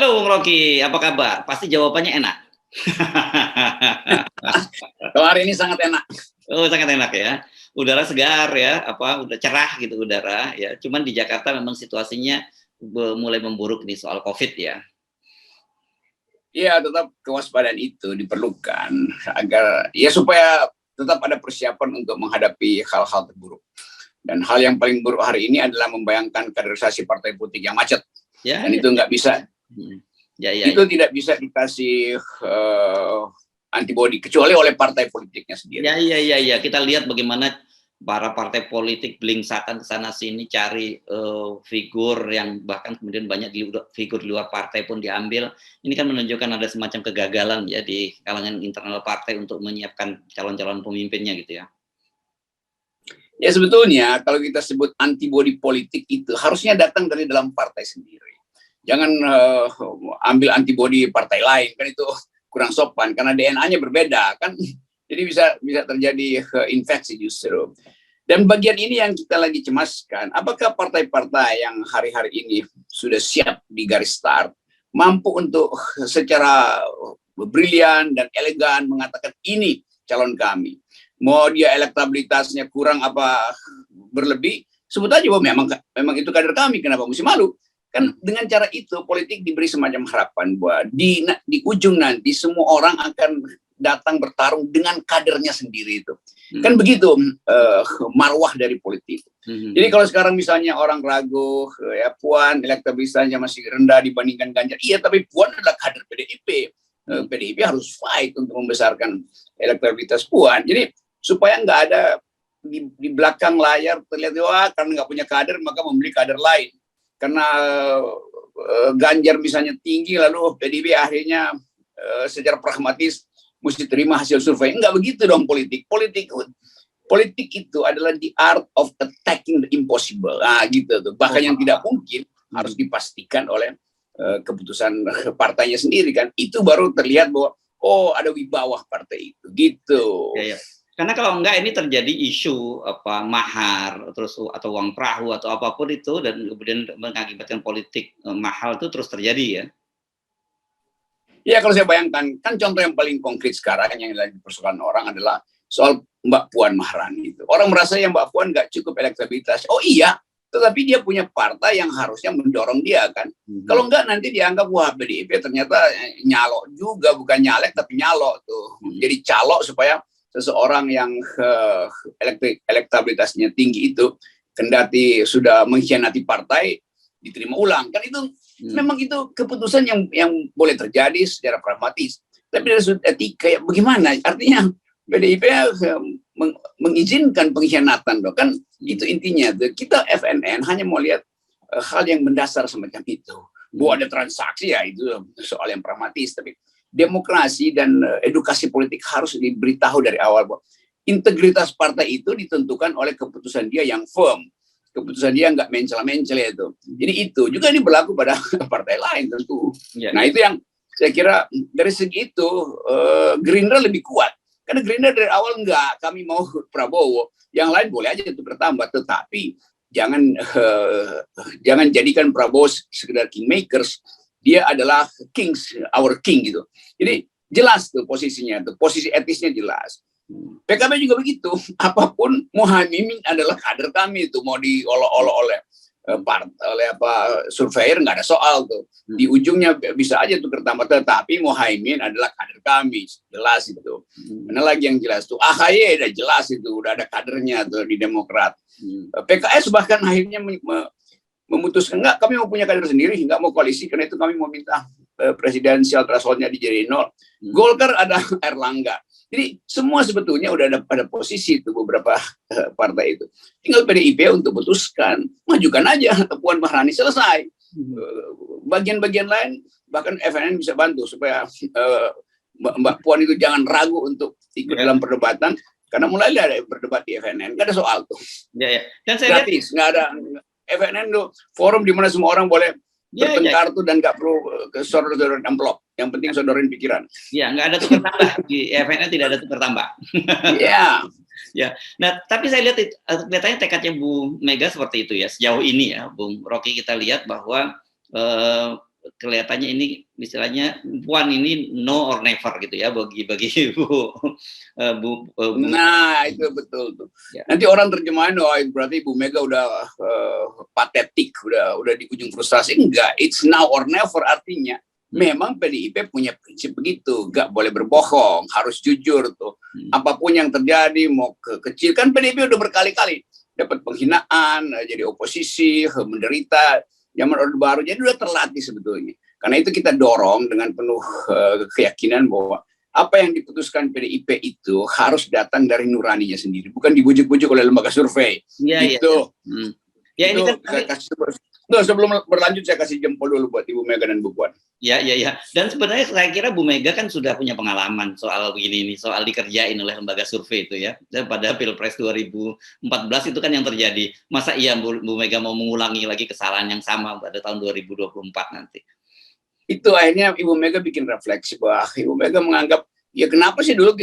Halo Bung Rocky, apa kabar? Pasti jawabannya enak. Kalau hari ini sangat enak. Oh, sangat enak ya. Udara segar ya, udah cerah gitu udara ya. Cuman di Jakarta memang situasinya mulai memburuk nih soal COVID ya. Iya, tetap kewaspadaan itu diperlukan agar ya supaya tetap ada persiapan untuk menghadapi hal-hal terburuk. Dan hal yang paling buruk hari ini adalah membayangkan kaderisasi partai politik yang macet. Ya, dan itu nggak bisa. Itu tidak bisa dikasih antibodi kecuali oleh partai politiknya sendiri. Ya. Kita lihat bagaimana para partai politik belingsakan ke sana sini cari figur yang bahkan kemudian banyak figur di luar partai pun diambil. Ini kan menunjukkan ada semacam kegagalan ya di kalangan internal partai untuk menyiapkan calon-calon pemimpinnya gitu ya. Ya sebetulnya kalau kita sebut antibodi politik itu harusnya datang dari dalam partai sendiri. Jangan ambil antibodi partai lain, kan itu kurang sopan karena DNA-nya berbeda kan. Jadi bisa terjadi infeksi justru. Dan bagian ini yang kita lagi cemaskan, apakah partai-partai yang hari-hari ini sudah siap di garis start mampu untuk secara brilian dan elegan mengatakan ini calon kami. Mau dia elektabilitasnya kurang apa berlebih, sebut aja bahwa memang itu kader kami, kenapa mesti malu? Kan dengan cara itu politik diberi semacam harapan bahwa di ujung nanti semua orang akan datang bertarung dengan kadernya sendiri itu. Kan begitu marwah dari politik. Jadi kalau sekarang misalnya orang ragu, ya Puan elektabilitasnya masih rendah dibandingkan Ganjar. Iya, tapi Puan adalah kader PDIP. PDIP harus fight untuk membesarkan elektabilitas Puan. Jadi supaya nggak ada di belakang layar terlihat wah karena nggak punya kader maka membeli kader lain. Karena Ganjar misalnya tinggi lalu PDIP akhirnya secara pragmatis mesti terima hasil survei. Enggak begitu dong politik. Politik itu adalah the art of attacking the impossible. Nah gitu tuh. Bahkan yang tidak mungkin harus dipastikan oleh keputusan partainya sendiri kan. Itu baru terlihat bahwa oh ada wibawa partai itu gitu. Ya. Karena kalau enggak ini terjadi isu mahar terus atau uang perahu atau apapun itu dan kemudian mengakibatkan politik mahal itu terus terjadi ya. Ya kalau saya bayangkan kan contoh yang paling konkret sekarang yang lagi persoalan orang adalah soal Mbak Puan Maharani itu. Orang merasa yang Mbak Puan nggak cukup elektabilitas. Oh iya, tetapi dia punya partai yang harusnya mendorong dia kan. Kalau enggak nanti dianggap wah PDIP ternyata nyalok juga, bukan nyalek tapi nyalok tuh. Jadi calok supaya seseorang yang elektabilitasnya tinggi itu kendati sudah mengkhianati partai diterima ulang kan itu memang itu keputusan yang boleh terjadi secara pragmatis tapi dari sudut etika ya bagaimana artinya PDIP mengizinkan pengkhianatan dong kan itu intinya kita FNN hanya mau lihat hal yang mendasar semacam itu bahwa ada transaksi ya itu soal yang pragmatis tapi demokrasi dan edukasi politik harus diberitahu dari awal bahwa integritas partai itu ditentukan oleh keputusan dia yang firm, keputusan dia nggak mencela-mencela itu. Jadi itu juga ini berlaku pada partai lain tentu. Ya, nah itu yang saya kira dari segi itu Gerindra lebih kuat karena Gerindra dari awal nggak kami mau Prabowo, yang lain boleh aja itu bertambah, tetapi jangan jadikan Prabowo sekedar kingmakers. Dia adalah our king gitu. Jadi jelas tuh posisinya, tuh posisi etisnya jelas. PKB juga begitu. Apapun Muhaimin adalah kader kami itu mau diolok-olok oleh surveyor nggak ada soal tuh. Di ujungnya bisa aja tuh bertambah tetapi Muhaimin adalah kader kami jelas itu. Mana lagi yang jelas tuh AHY udah jelas itu udah ada kadernya tuh di Demokrat. PKS bahkan akhirnya memutuskan enggak kami mau punya kader sendiri nggak mau koalisi karena itu kami mau minta presidensial thresholdnya dijadiin 0. Golkar ada Erlangga. Jadi semua sebetulnya udah ada pada posisi itu beberapa partai itu. Tinggal PDIP untuk putuskan majukan aja Puan Maharani selesai. Bagian-bagian lain bahkan FNN bisa bantu supaya Mbak Puan itu jangan ragu untuk ikut dalam perdebatan karena mulai ada berdebat di FNN nggak ada soal tuh. Ya. Dan saya gratis nggak ada. FNN tuh forum di mana semua orang boleh bertengkar tuh dan nggak perlu sodor-sodorin amplop. Yang penting sodorin pikiran. Iya, nggak ada tukar tambah di FNN tidak ada tukar tambah. Iya. Ya. Nah, tapi saya lihat kelihatannya tekadnya Bu Mega seperti itu ya sejauh ini ya, Bung Rocky kita lihat bahwa kelihatannya ini istilahnya Puan ini no or never gitu ya bagi Bu Nah, itu betul tuh. Ya. Nanti orang terjemahin, oh berarti Bu Mega udah patetik, udah di ujung frustasi. Enggak, it's now or never, artinya memang PDIP punya prinsip begitu, nggak boleh berbohong, harus jujur tuh. Apapun yang terjadi, mau kecil, kan PDIP udah berkali-kali dapat penghinaan, jadi oposisi, menderita, zaman Orde Baru, jadi udah terlatih sebetulnya. Karena itu kita dorong dengan penuh keyakinan bahwa apa yang diputuskan PDIP itu harus datang dari nuraninya sendiri, bukan dibujuk-bujuk oleh lembaga survei. Gitu. Ya ini kan sebelum berlanjut saya kasih jempol dulu buat Ibu Mega dan Bu Puan. Ya. Dan sebenarnya saya kira Bu Mega kan sudah punya pengalaman soal begini nih, soal dikerjain oleh lembaga survei itu ya. Dan pada Pilpres 2014 itu kan yang terjadi. Masa iya Bu Mega mau mengulangi lagi kesalahan yang sama pada tahun 2024 nanti? Itu akhirnya Ibu Mega bikin refleksi bahwa Ibu Mega menganggap, ya kenapa sih dulu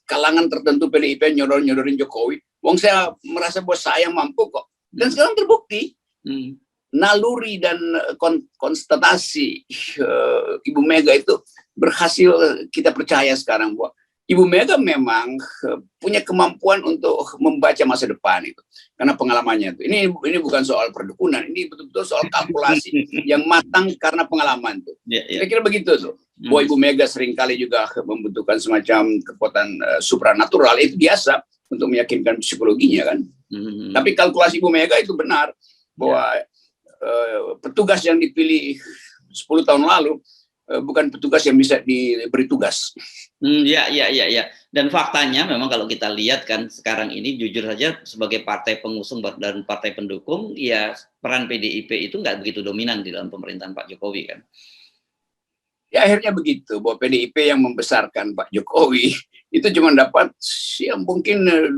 kalangan tertentu PDIP nyodorin Jokowi, wong saya merasa bahwa saya mampu kok, dan sekarang terbukti naluri dan konstatasi Ibu Mega itu berhasil kita percaya sekarang bahwa Ibu Mega memang punya kemampuan untuk membaca masa depan itu, karena pengalamannya itu. Ini bukan soal perdukunan, ini betul-betul soal kalkulasi yang matang karena pengalaman tuh. Saya kira begitu tuh. Bahwa Ibu Mega seringkali juga membutuhkan semacam kekuatan supranatural, itu biasa untuk meyakinkan psikologinya kan. Tapi kalkulasi Ibu Mega itu benar bahwa petugas yang dipilih 10 tahun lalu bukan petugas yang bisa diberi tugas. Ya. Dan faktanya memang kalau kita lihat kan sekarang ini jujur saja sebagai partai pengusung dan partai pendukung, ya peran PDIP itu nggak begitu dominan di dalam pemerintahan Pak Jokowi kan. Ya akhirnya begitu, bahwa PDIP yang membesarkan Pak Jokowi itu cuma dapat ya mungkin 12%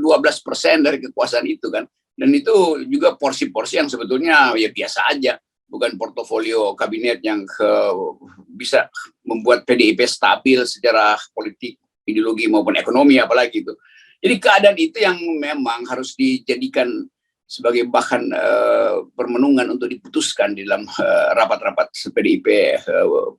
dari kekuasaan itu kan. Dan itu juga porsi-porsi yang sebetulnya ya biasa aja. Bukan portofolio kabinet yang bisa membuat PDIP stabil secara politik, ideologi maupun ekonomi apalagi itu. Jadi keadaan itu yang memang harus dijadikan sebagai bahan permenungan untuk diputuskan di dalam rapat-rapat PDIP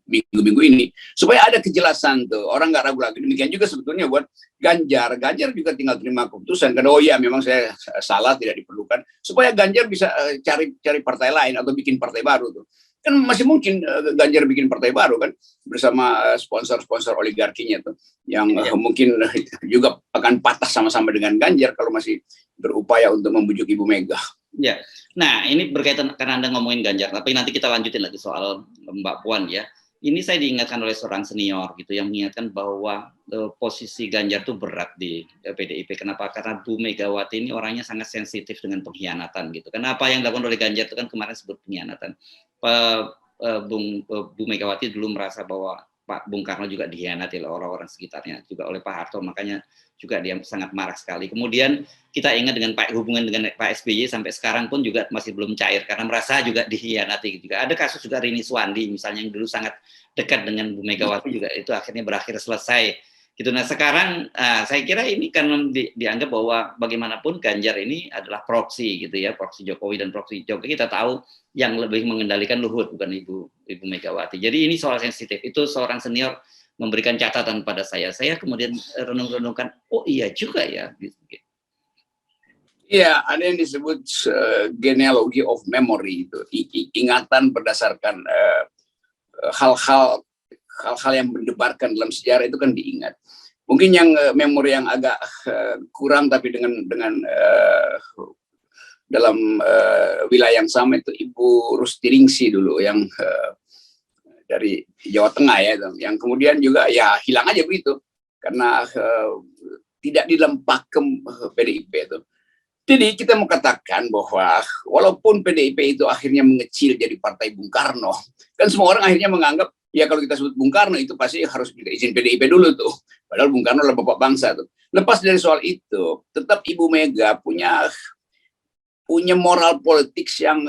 minggu-minggu ini, supaya ada kejelasan tuh, orang nggak ragu lagi. Demikian juga sebetulnya buat Ganjar juga tinggal terima keputusan karena oh ya memang saya salah, tidak diperlukan, supaya Ganjar bisa cari partai lain atau bikin partai baru tuh. Kan masih mungkin Ganjar bikin partai baru kan bersama sponsor-sponsor oligarkinya tuh yang mungkin juga akan patah sama-sama dengan Ganjar kalau masih berupaya untuk membujuk Ibu Mega. Ya, nah ini berkaitan karena Anda ngomongin Ganjar, tapi nanti kita lanjutin lagi soal Mbak Puan ya. Ini saya diingatkan oleh seorang senior gitu yang mengingatkan bahwa posisi Ganjar itu berat di PDIP. Kenapa? Karena Bu Megawati ini orangnya sangat sensitif dengan pengkhianatan gitu. Karena apa yang dilakukan oleh Ganjar itu kan kemarin sebut pengkhianatan. Bu Megawati dulu merasa bahwa Pak Bung Karno juga dikhianati oleh orang-orang sekitarnya, juga oleh Pak Harto, makanya juga dia sangat marah sekali. Kemudian kita ingat dengan hubungan dengan Pak SBY sampai sekarang pun juga masih belum cair karena merasa juga dikhianati. Juga ada kasus juga Rini Suwandi misalnya yang dulu sangat dekat dengan Bu Megawati juga itu akhirnya berakhir selesai. Gitu. Nah sekarang saya kira ini karena dianggap bahwa bagaimanapun Ganjar ini adalah proksi gitu ya, proksi Jokowi dan proksi Jokowi, kita tahu yang lebih mengendalikan Luhut bukan Ibu Megawati. Jadi ini soal sensitif. Itu seorang senior memberikan catatan pada saya. Saya kemudian renung-renungkan, oh iya juga ya. Iya, ada yang disebut genealogy of memory itu, ingatan berdasarkan hal-hal yang mendebarkan dalam sejarah itu kan diingat. Mungkin yang memori yang agak kurang tapi dengan dalam wilayah yang sama itu Ibu Rustiningsih dulu yang dari Jawa Tengah ya, yang kemudian juga ya hilang aja begitu karena tidak di dalam pakem PDIP itu. Jadi kita mau katakan bahwa walaupun PDIP itu akhirnya mengecil jadi partai Bung Karno, kan semua orang akhirnya menganggap ya kalau kita sebut Bung Karno itu pasti harus minta izin PDIP dulu tuh. Padahal Bung Karno adalah bapak bangsa tuh. Lepas dari soal itu, tetap Ibu Mega punya moral politik yang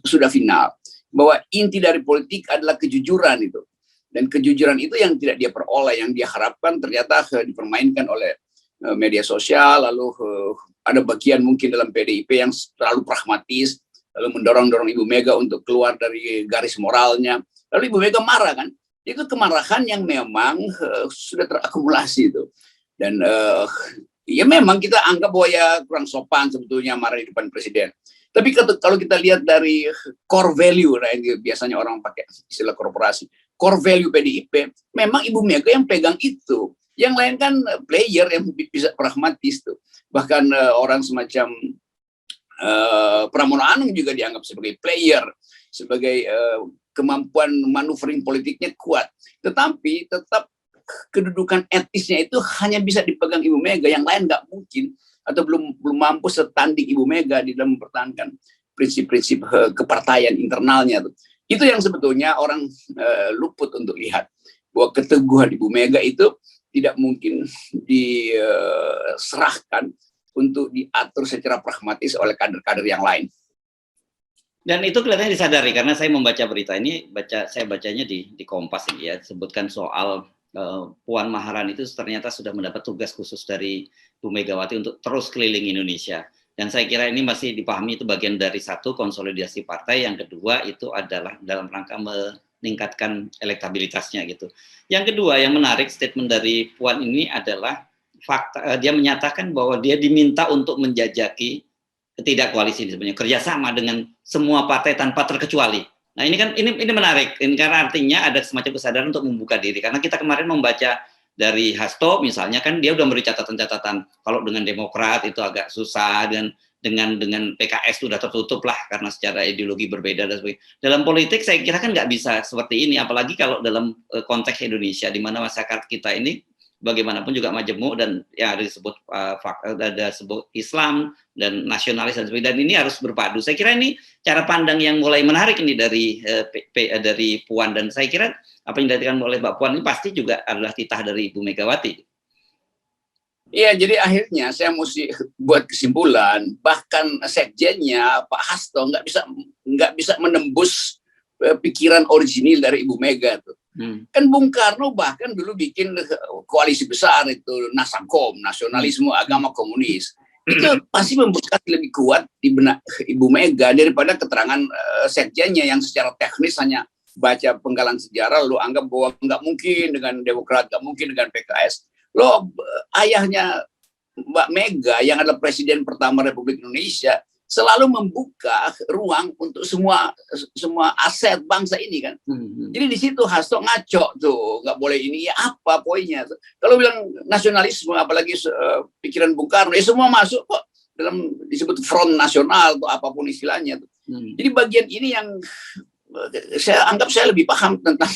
sudah final. Bahwa inti dari politik adalah kejujuran itu. Dan kejujuran itu yang tidak dia peroleh, yang dia harapkan ternyata dipermainkan oleh media sosial, lalu ada bagian mungkin dalam PDIP yang terlalu pragmatis, lalu mendorong-dorong Ibu Mega untuk keluar dari garis moralnya. Lalu Ibu Mega marah kan? Itu kemarahan yang memang sudah terakumulasi itu. Dan ya memang kita anggap bahwa ya kurang sopan sebetulnya marah di depan presiden. Tapi kalau kita lihat dari core value, nah, biasanya orang pakai istilah korporasi, core value PDIP, memang Ibu Mega yang pegang itu. Yang lain kan player yang bisa pragmatis tuh. Bahkan orang semacam Pramono Anung juga dianggap sebagai player, sebagai kemampuan maneuvering politiknya kuat. Tetapi tetap kedudukan etisnya itu hanya bisa dipegang Ibu Mega, yang lain nggak mungkin atau belum mampu setanding Ibu Mega di dalam mempertahankan prinsip-prinsip kepartaian internalnya. Itu yang sebetulnya orang luput untuk lihat bahwa keteguhan Ibu Mega itu tidak mungkin diserahkan untuk diatur secara pragmatis oleh kader-kader yang lain. Dan itu kelihatannya disadari karena saya membaca berita ini, saya bacanya di Kompas ini ya, sebutkan soal Puan Maharani itu ternyata sudah mendapat tugas khusus dari Bu Megawati untuk terus keliling Indonesia. Dan saya kira ini masih dipahami itu bagian dari satu, konsolidasi partai, yang kedua itu adalah dalam rangka meningkatkan elektabilitasnya gitu. Yang kedua yang menarik statement dari Puan ini adalah fakta, dia menyatakan bahwa dia diminta untuk menjajaki tidak koalisi sebenarnya, kerjasama dengan semua partai tanpa terkecuali. Nah ini kan ini menarik, ini karena artinya ada semacam kesadaran untuk membuka diri. Karena kita kemarin membaca dari Hasto misalnya kan dia udah memberi catatan-catatan kalau dengan Demokrat itu agak susah, dan dengan PKS itu sudah tertutup lah karena secara ideologi berbeda dan sebagainya. Dalam politik saya kira kan nggak bisa seperti ini, apalagi kalau dalam konteks Indonesia di mana masyarakat kita ini bagaimanapun juga majemuk dan ya ada disebut Islam dan nasionalis dan sebagainya, dan ini harus berpadu. Saya kira ini cara pandang yang mulai menarik ini dari Puan, dan saya kira apa yang dilakukan oleh Mbak Puan ini pasti juga adalah titah dari Ibu Megawati. Iya, jadi akhirnya saya mesti buat kesimpulan, bahkan sekjennya Pak Hasto nggak bisa menembus pikiran originil dari Ibu Mega tuh. Kan Bung Karno bahkan dulu bikin koalisi besar itu Nasakom, nasionalisme agama komunis. Itu pasti membekas lebih kuat di benak Ibu Mega daripada keterangan sekjennya yang secara teknis hanya baca penggalan sejarah lalu anggap bahwa nggak mungkin dengan Demokrat, nggak mungkin dengan PKS. Loh, ayahnya Mbak Mega yang adalah presiden pertama Republik Indonesia selalu membuka ruang untuk semua aset bangsa ini kan. Jadi di situ Hasto ngaco tuh, nggak boleh ini, ya apa poinnya? Kalau bilang nasionalisme, apalagi pikiran Bung Karno, ya semua masuk kok dalam disebut front nasional atau apapun istilahnya tuh. Jadi bagian ini yang saya anggap saya lebih paham tentang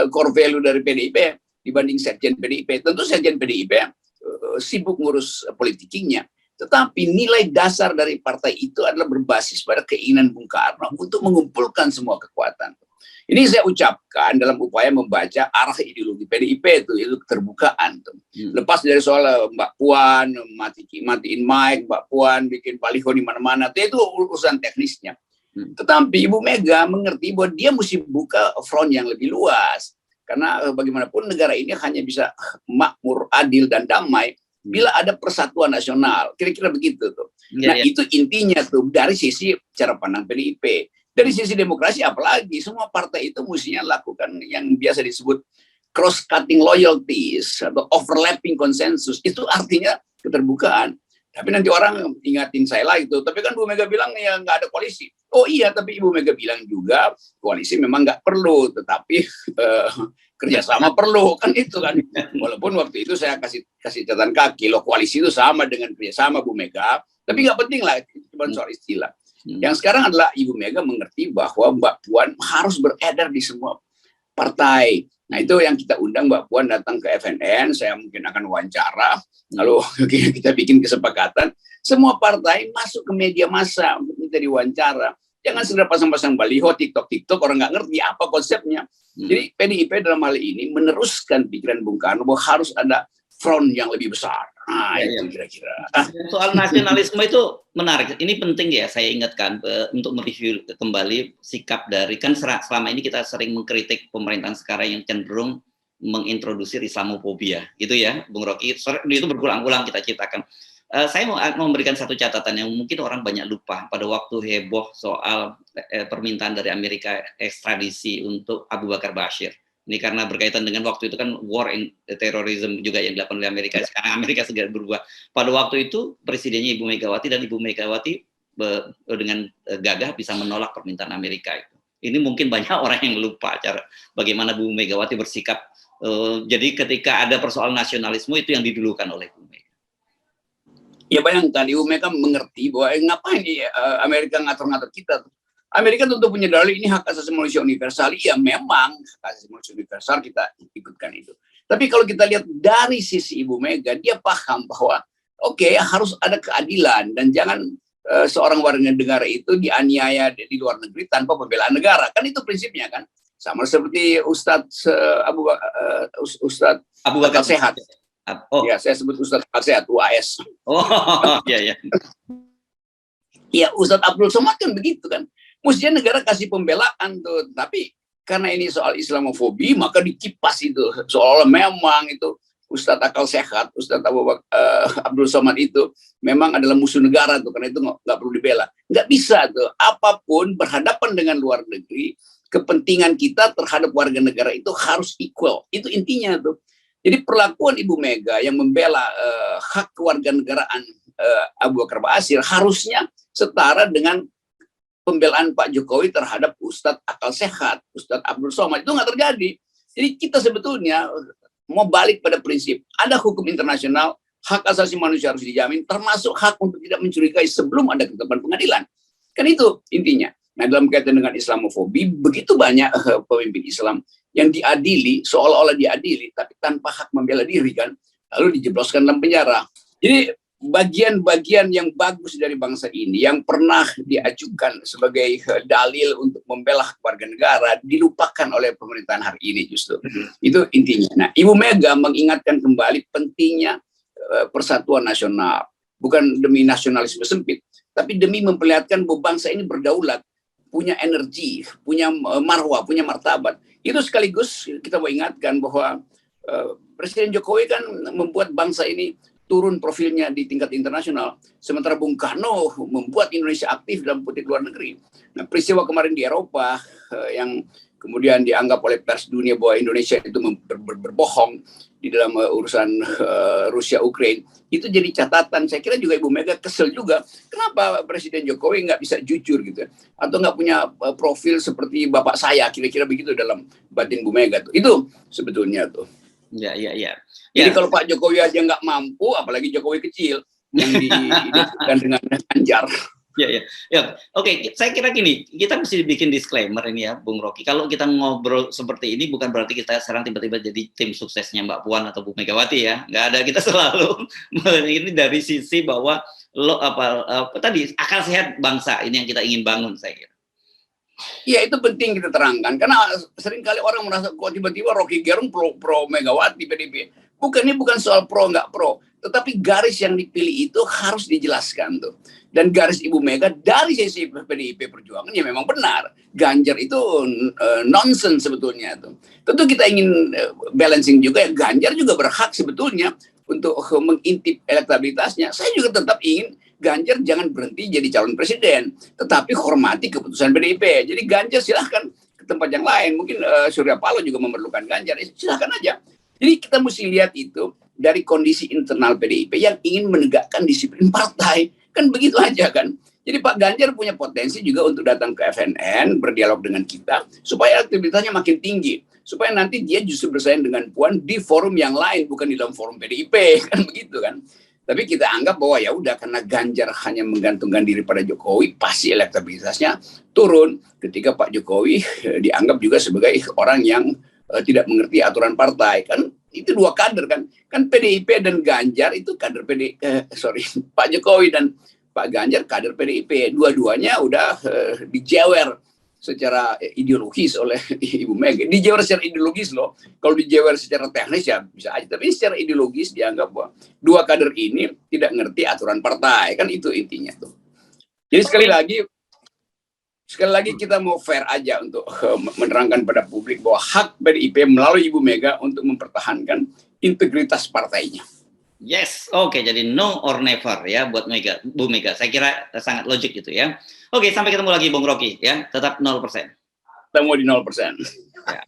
core value dari PDIP dibanding sekjen PDIP. Tentu sekjen PDIP sibuk ngurus politikingnya. Tetapi nilai dasar dari partai itu adalah berbasis pada keinginan Bung Karno untuk mengumpulkan semua kekuatan. Ini saya ucapkan dalam upaya membaca arah ideologi PDIP itu keterbukaan. Lepas dari soal Mbak Puan, matiin mic, Mbak Puan bikin baliho di mana-mana, itu urusan teknisnya. Tetapi Ibu Mega mengerti bahwa dia mesti buka front yang lebih luas. Karena bagaimanapun negara ini hanya bisa makmur, adil, dan damai bila ada persatuan nasional, kira-kira begitu tuh. Nah itu intinya tuh dari sisi cara pandang PDIP. Dari sisi demokrasi apalagi, semua partai itu mestinya lakukan yang biasa disebut cross-cutting loyalties atau overlapping konsensus. Itu artinya keterbukaan. Tapi nanti orang ingatin saya lah itu. Tapi kan Bu Mega bilang ya nggak ada koalisi. Oh iya, tapi Ibu Mega bilang juga koalisi memang nggak perlu, tetapi kerjasama perlu kan itu kan. Walaupun waktu itu saya kasih catatan kaki, loh koalisi itu sama dengan kerjasama Bu Mega, tapi nggak penting lah, cuma soal istilah. Yang sekarang adalah Ibu Mega mengerti bahwa Mbak Puan harus beredar di semua partai. Nah itu yang kita undang Mbak Puan datang ke FNN, saya mungkin akan wawancara, lalu kita bikin kesepakatan, semua partai masuk ke media massa untuk minta diwawancara. Jangan segera pasang-pasang baliho, TikTok, orang nggak ngerti apa konsepnya. Jadi PDIP dalam hal ini meneruskan pikiran Bung Karno bahwa harus ada front yang lebih besar. Nah, itu kira-kira. Soal nasionalisme itu menarik. Ini penting ya, saya ingatkan untuk mereview kembali sikap dari, kan selama ini kita sering mengkritik pemerintahan sekarang yang cenderung mengintroduksi Islamofobia, gitu ya, Bung Rocky. Itu berulang-ulang kita ciptakan. Saya mau memberikan satu catatan yang mungkin orang banyak lupa pada waktu heboh soal permintaan dari Amerika ekstradisi untuk Abu Bakar Bashir. Ini karena berkaitan dengan waktu itu kan war in terrorism juga yang dilakukan oleh Amerika. Sekarang Amerika segera berubah. Pada waktu itu presidennya Ibu Megawati, dan Ibu Megawati dengan gagah bisa menolak permintaan Amerika itu. Ini mungkin banyak orang yang lupa cara bagaimana Bu Megawati bersikap. Jadi ketika ada persoalan nasionalisme itu yang didulukan oleh Bu Mega. Ya bayangkan Ibu Mega mengerti bahwa ngapain Amerika ngatur-ngatur kita. Amerika tentu punya dalih ini hak asasi manusia universal. Ya memang hak asasi manusia universal kita ikutkan itu. Tapi kalau kita lihat dari sisi Ibu Mega, dia paham bahwa oke, harus ada keadilan dan jangan seorang warga negara itu dianiaya di luar negeri tanpa pembelaan negara. Kan itu prinsipnya kan. Sama seperti Ustadz Abu Bakar Sehat. Oh. Ya, saya sebut Ustadz Sehat, UAS. Oh, iya, iya. Ya, Ustadz Abdul Somad kan begitu kan. Mestinya negara kasih pembelaan tuh. Tapi karena ini soal Islamofobi, maka dikipas itu. Seolah memang itu Ustadz akal sehat, Ustadz Abdul Somad itu memang adalah musuh negara tuh. Karena itu nggak perlu dibela. Nggak bisa tuh. Apapun berhadapan dengan luar negeri, kepentingan kita terhadap warga negara itu harus equal. Itu intinya tuh. Jadi perlakuan Ibu Mega yang membela hak kewarganegaraan Abu Bakar Bashir harusnya setara dengan pembelaan Pak Jokowi terhadap Ustadz akal sehat, Ustadz Abdul Somad. Itu nggak terjadi. Jadi kita sebetulnya mau balik pada prinsip ada hukum internasional, hak asasi manusia harus dijamin, termasuk hak untuk tidak mencurigai sebelum ada ketetapan pengadilan. Kan itu intinya. Nah, dalam kaitan dengan Islamofobi, begitu banyak pemimpin Islam yang diadili, seolah-olah diadili, tapi tanpa hak membela diri kan, lalu dijebloskan dalam penjara. Jadi bagian-bagian yang bagus dari bangsa ini, yang pernah diajukan sebagai dalil untuk membela warga negara, dilupakan oleh pemerintahan hari ini justru. Itu intinya. Nah, Ibu Mega mengingatkan kembali pentingnya persatuan nasional. Bukan demi nasionalisme sempit, tapi demi memperlihatkan bahwa bangsa ini berdaulat, punya energi, punya marwah, punya martabat. Itu sekaligus kita mau ingatkan bahwa Presiden Jokowi kan membuat bangsa ini turun profilnya di tingkat internasional. Sementara Bung Karno membuat Indonesia aktif dalam politik luar negeri. Nah, peristiwa kemarin di Eropa yang kemudian dianggap oleh pers dunia bahwa Indonesia itu berbohong di dalam urusan Rusia-Ukraine, itu jadi catatan. Saya kira juga Ibu Mega kesel juga. Kenapa Presiden Jokowi nggak bisa jujur gitu? Atau nggak punya profil seperti bapak saya, kira-kira begitu dalam batin Bu Mega tuh. Itu sebetulnya tuh. Ya. Jadi kalau Pak Jokowi aja nggak mampu, apalagi Jokowi kecil yang diidentikan dengan Ganjar. Ya. Oke, saya kira gini, kita mesti bikin disclaimer ini ya, Bung Rocky. Kalau kita ngobrol seperti ini, bukan berarti kita sekarang tiba-tiba jadi tim suksesnya Mbak Puan atau Bu Megawati ya. Nggak ada, kita selalu ini dari sisi bahwa tadi akal sehat bangsa ini yang kita ingin bangun, saya kira. Ya, itu penting kita terangkan, karena seringkali orang merasa kok tiba-tiba Rocky Gerung pro Megawati PDIP. Ini bukan soal pro nggak pro, tetapi garis yang dipilih itu harus dijelaskan tuh. Dan garis Ibu Mega dari sisi PDIP Perjuangan ya memang benar. Ganjar itu nonsense sebetulnya tuh. Tentu kita ingin balancing juga, ya Ganjar juga berhak sebetulnya untuk mengintip elektabilitasnya. Saya juga tetap ingin Ganjar jangan berhenti jadi calon presiden, tetapi hormati keputusan PDIP. Jadi Ganjar silahkan ke tempat yang lain. Mungkin Surya Paloh juga memerlukan Ganjar, silahkan aja. Jadi kita mesti lihat itu dari kondisi internal PDIP yang ingin menegakkan disiplin partai. Kan begitu aja kan. Jadi Pak Ganjar punya potensi juga untuk datang ke FNN, berdialog dengan kita, supaya aktivitasnya makin tinggi. Supaya nanti dia justru bersaing dengan Puan di forum yang lain, bukan di dalam forum PDIP. Kan begitu kan. Tapi kita anggap bahwa ya udah, karena Ganjar hanya menggantungkan diri pada Jokowi, pasti elektabilitasnya turun ketika Pak Jokowi dianggap juga sebagai orang yang tidak mengerti aturan partai. Kan itu dua kader kan PDIP dan Ganjar itu kader Pak Jokowi dan Pak Ganjar kader PDIP. Dua-duanya udah dijewer secara ideologis oleh Ibu Mega. Dijewer secara ideologis loh. Kalau dijewer secara teknis ya bisa aja, tapi secara ideologis dianggap bahwa dua kader ini tidak ngerti aturan partai. Kan itu intinya tuh. Jadi sekali lagi sekali lagi kita mau fair aja untuk menerangkan pada publik bahwa hak PDIP melalui Ibu Mega untuk mempertahankan integritas partainya. Yes, oke, jadi no or never ya buat Bu Mega. Saya kira sangat logik itu ya. Oke, sampai ketemu lagi Bung Rocky ya, tetap 0%. Kita mau di 0%. Ya.